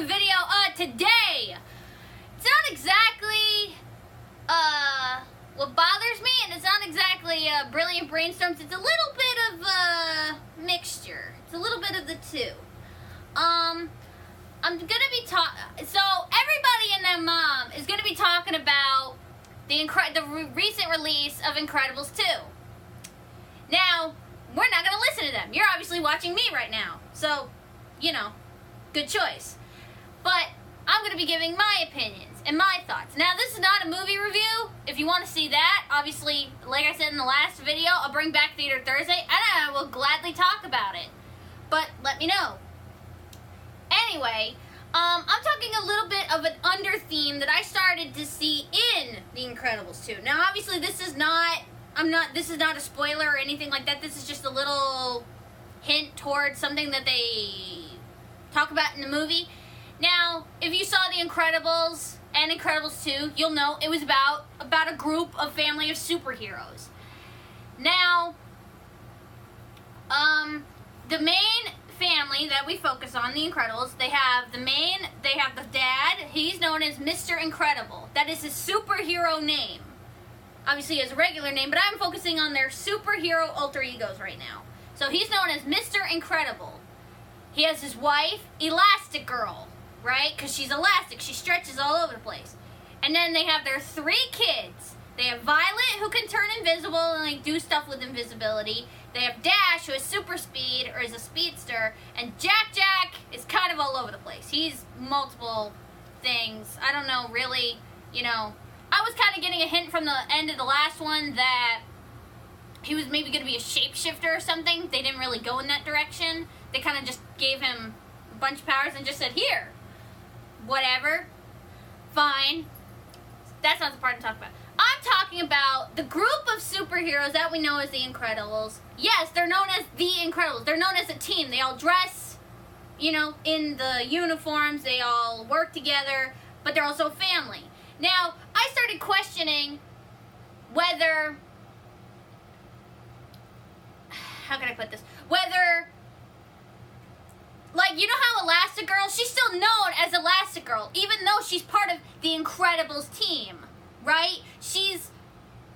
a video today. It's not exactly what bothers me, and it's not exactly brilliant brainstorms. It's a little bit of a mixture. It's a little bit of the two. I'm gonna be so everybody and their mom is gonna be talking about the recent release of Incredibles 2. Now, we're not gonna listen to them. You're obviously watching me right now, so you know, good choice. But I'm gonna be giving my opinions and my thoughts. Now, this is not a movie review. If you want to see that, obviously, like I said in the last video, I'll bring back Theater Thursday, and I will gladly talk about it. But let me know. Anyway, I'm talking a little bit of an under theme that I started to see in The Incredibles 2. Now, obviously, this is not a spoiler or anything like that. This is just a little hint towards something that they talk about in the movie. Now, if you saw The Incredibles and Incredibles 2, you'll know it was about a group of family of superheroes. Now, the main family that we focus on, the Incredibles, they have the dad. He's known as Mr. Incredible. That is his superhero name. Obviously, he has a regular name, but I'm focusing on their superhero alter egos right now. So he's known as Mr. Incredible. He has his wife, Elastic Girl, right? Because she's elastic. She stretches all over the place. And then they have their 3 kids. They have Violet, who can turn invisible and do stuff with invisibility. They have Dash, who has super speed, or is a speedster. And Jack is kind of all over the place. He's multiple things. I don't know, really, I was kind of getting a hint from the end of the last one that he was maybe going to be a shapeshifter or something. They didn't really go in that direction. They kind of just gave him a bunch of powers and just said, here, whatever, fine. That's not the part I'm talking about. I'm talking about the group of superheroes that we know as the Incredibles. Yes, they're known as the Incredibles. They're known as a team. They all dress, in the uniforms. They all work together, but they're also a family. Now, I started questioning whether, how can I put this? Whether, how Elastigirl, she's still known as Elastigirl, even though she's part of the Incredibles team, right?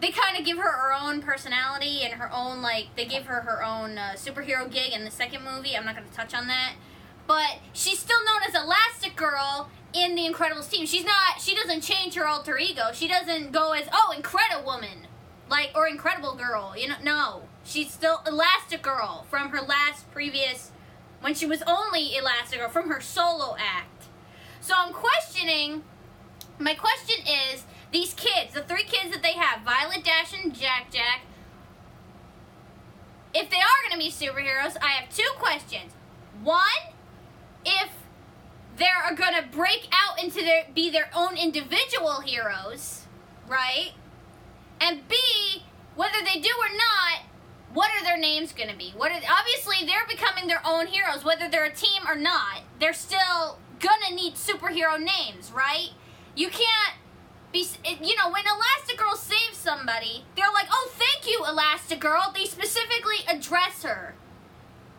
They kind of give her own personality and her own, they give her own superhero gig in the second movie. I'm not going to touch on that. But she's still known as Elastigirl in the Incredibles team. She doesn't change her alter ego. She doesn't go as, Incrediwoman, or Incredible Girl, no. She's still Elastigirl from her previous, when she was only Elastigirl, from her solo act. So I'm questioning, my question is, these kids, the 3 kids that they have, Violet, Dash, and Jack, if they are going to be superheroes, I have 2 questions. 1, if they're going to break out into be their own individual heroes, right? And B, whether they do or not, what are their names going to be? Obviously, they're becoming their own heroes, whether they're a team or not. They're still going to need superhero names, right? You can't be, when Elastigirl saves somebody, they're like, oh, thank you, Elastigirl. They specifically address her.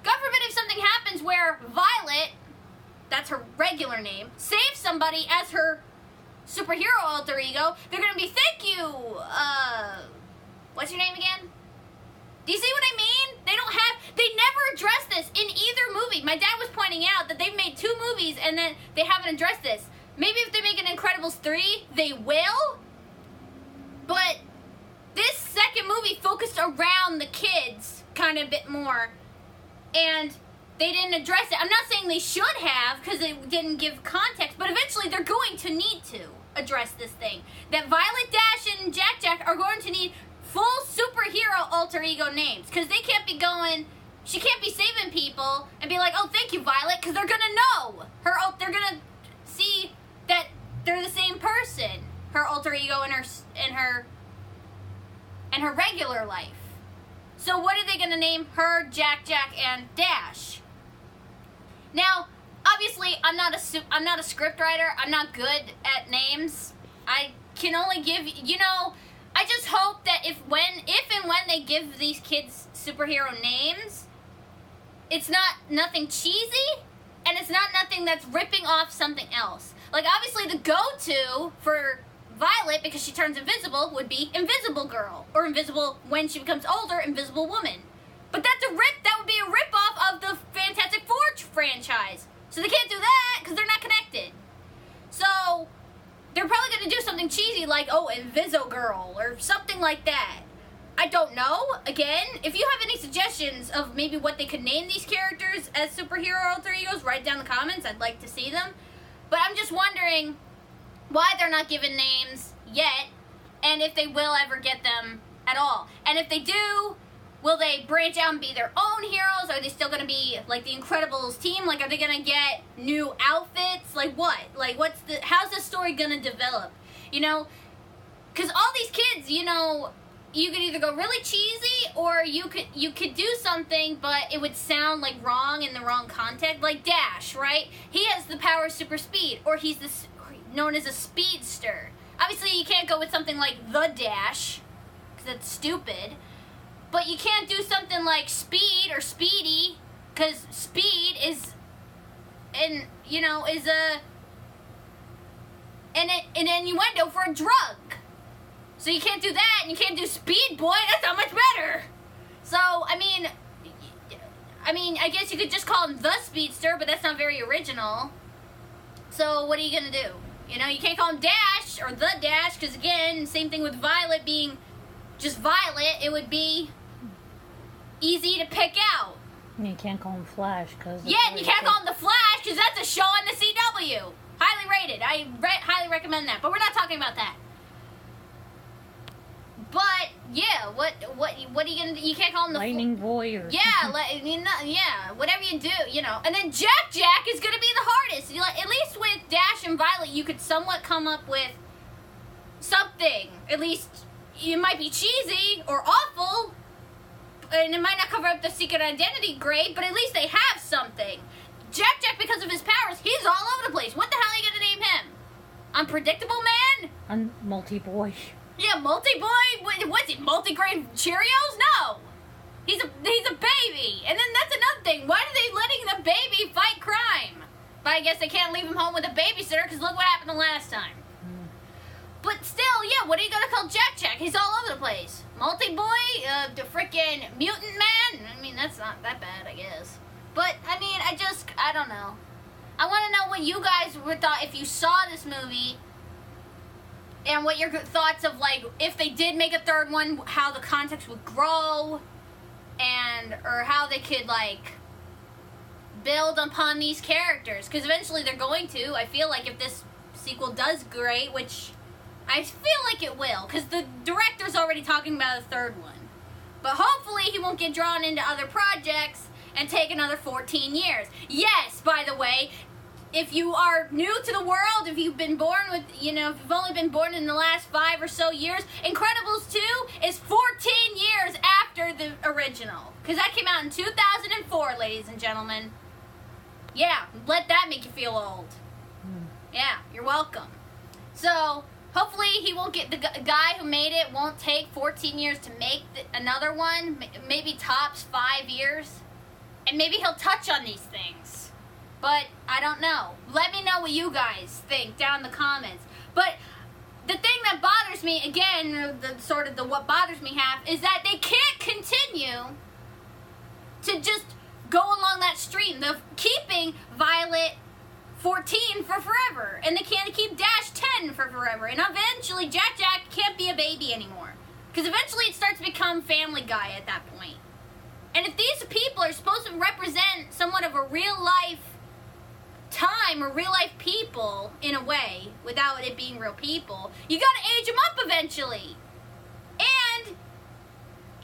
God forbid if something happens where Violet, that's her regular name, saves somebody as her superhero alter ego, they're going to be, thank you, what's your name again? Do you see what I mean? They never address this in either movie. My dad was pointing out that they've made 2 movies and then they haven't addressed this. Maybe if they make an Incredibles 3, they will. But this second movie focused around the kids kind of a bit more. And they didn't address it. I'm not saying they should have because they didn't give context. But eventually they're going to need to address this thing. That Violet, Dash, and Jack are going to need full superhero alter ego names. Because they can't be going, she can't be saving people and be like, oh, thank you, Violet. Because they're going to know. They're going to see that they're the same person, her alter ego and her regular life. So what are they going to name her, Jack, and Dash? Now, obviously, I'm not a script writer. I'm not good at names. I can only give, I just hope that if and when they give these kids superhero names, it's nothing cheesy, and it's it's not nothing that's ripping off something else. Like, obviously, the go-to for Violet, because she turns invisible, would be Invisible Girl. Or Invisible, when she becomes older, Invisible Woman. But that would be a rip-off of the Fantastic Four franchise. So they can't do that, because they're not connected. So, they're probably going to do something cheesy like, oh, Inviso Girl, or something like that. I don't know. Again, if you have any suggestions of maybe what they could name these characters as superhero alter egos, write down in the comments. I'd like to see them. But I'm just wondering why they're not given names yet, and if they will ever get them at all. And if they do, will they branch out and be their own heroes? Are they still going to be like the Incredibles team? Like, are they going to get new outfits? Like what? Like, how's the story going to develop? You know, because all these kids, you know, you could either go really cheesy, or you could do something, but it would sound like wrong in the wrong context. Like Dash, right? He has the power of super speed, or he's known as a speedster. Obviously, you can't go with something like the Dash, because that's stupid. But you can't do something like Speed or Speedy, because speed is an innuendo for a drug. So you can't do that, and you can't do Speed Boy. That's not much better. So, I mean, I guess you could just call him the Speedster, but that's not very original. So what are you going to do? You know, you can't call him Dash or the Dash, because, again, same thing with Violet being just Violet. It would be easy to pick out. You can't call him Flash, because... Yeah, and you can't call him the Flash, because that's a show on the CW. Highly rated. I highly recommend that, but we're not talking about that. But yeah, what are you gonna do? You can't call him the Lightning Boy or whatever you do, you know. And then Jack is gonna be the hardest. At least with Dash and Violet, you could somewhat come up with something. At least it might be cheesy or awful, and it might not cover up the secret identity great, but at least they have something. Jack, because of his powers, he's all over the place. What the hell are you gonna name him? Unpredictable Man? Multi-Boy. Yeah, Multi-Boy? What's it, multi-grain Cheerios? No! He's a baby! And then that's another thing. Why are they letting the baby fight crime? But I guess they can't leave him home with a babysitter, because look what happened the last time. But still, yeah, what are you gonna call Jack? He's all over the place. Multi-Boy? The frickin' Mutant Man? I mean, that's not that bad, I guess. But, I mean, I don't know. I want to know what you guys thought if you saw this movie, and what your thoughts of, like, if they did make a third one, how the context would grow, or how they could, like, build upon these characters. Because eventually they're going to. I feel like if this sequel does great, which I feel like it will, because the director's already talking about a third one. But hopefully he won't get drawn into other projects and take another 14 years. Yes, by the way, if you are new to the world, if you've been born with, if you've only been born in the last 5 or so years, Incredibles 2 is 14 years after the original. Because that came out in 2004, ladies and gentlemen. Yeah, let that make you feel old. Yeah, you're welcome. So, hopefully he won't get, the guy who made it won't take 14 years to make another one. Maybe tops 5 years. And maybe he'll touch on these things. But I don't know. Let me know what you guys think down in the comments. But the thing that bothers me, again, what bothers me half, is that they can't continue to just go along that stream. They're keeping Violet 14 for forever. And they can't keep Dash 10 for forever. And eventually Jack can't be a baby anymore. Because eventually it starts to become Family Guy at that point. And if these people are supposed to represent somewhat of a real life time or real life people in a way, without it being real people, you gotta age them up eventually. And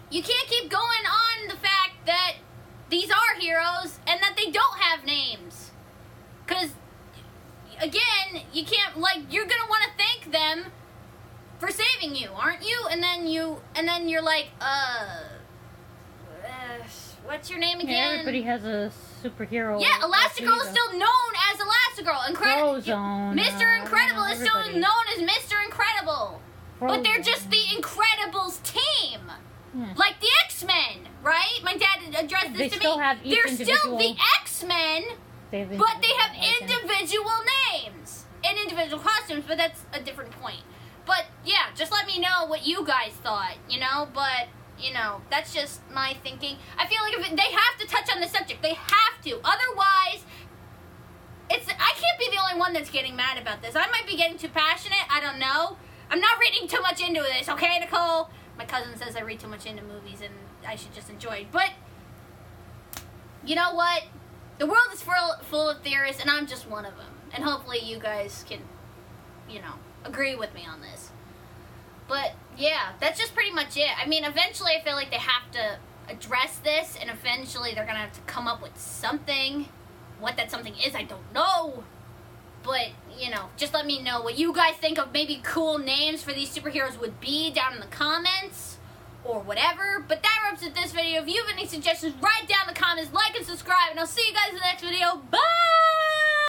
you can't keep going on the fact that these are heroes and that they don't have names. Because, again, you can't, you're gonna want to thank them for saving you, aren't you? And then you're like, what's your name again? Yeah, everybody has a superhero. Yeah, Elastigirl is still known as Elastigirl. Mr. Incredible is still known as Mr. Incredible. But they're just the Incredibles team. Yeah. Like the X-Men, right? My dad addressed this to me. They're still the X-Men, but they individual names and individual costumes, but that's a different point. But yeah, just let me know what you guys thought, but that's just my thinking. I feel like they have to touch on the subject. They have to. Otherwise, I can't be the only one that's getting mad about this. I might be getting too passionate. I don't know. I'm not reading too much into this, okay, Nicole? My cousin says I read too much into movies and I should just enjoy it. But you know what? The world is full of theorists, and I'm just one of them. And hopefully you guys can, agree with me on this. But yeah, that's just pretty much it. I mean, eventually I feel like they have to address this, and eventually they're going to have to come up with something. What that something is, I don't know. But, just let me know what you guys think of maybe cool names for these superheroes would be down in the comments or whatever. But that wraps up this video. If you have any suggestions, write down in the comments, like and subscribe, and I'll see you guys in the next video. Bye!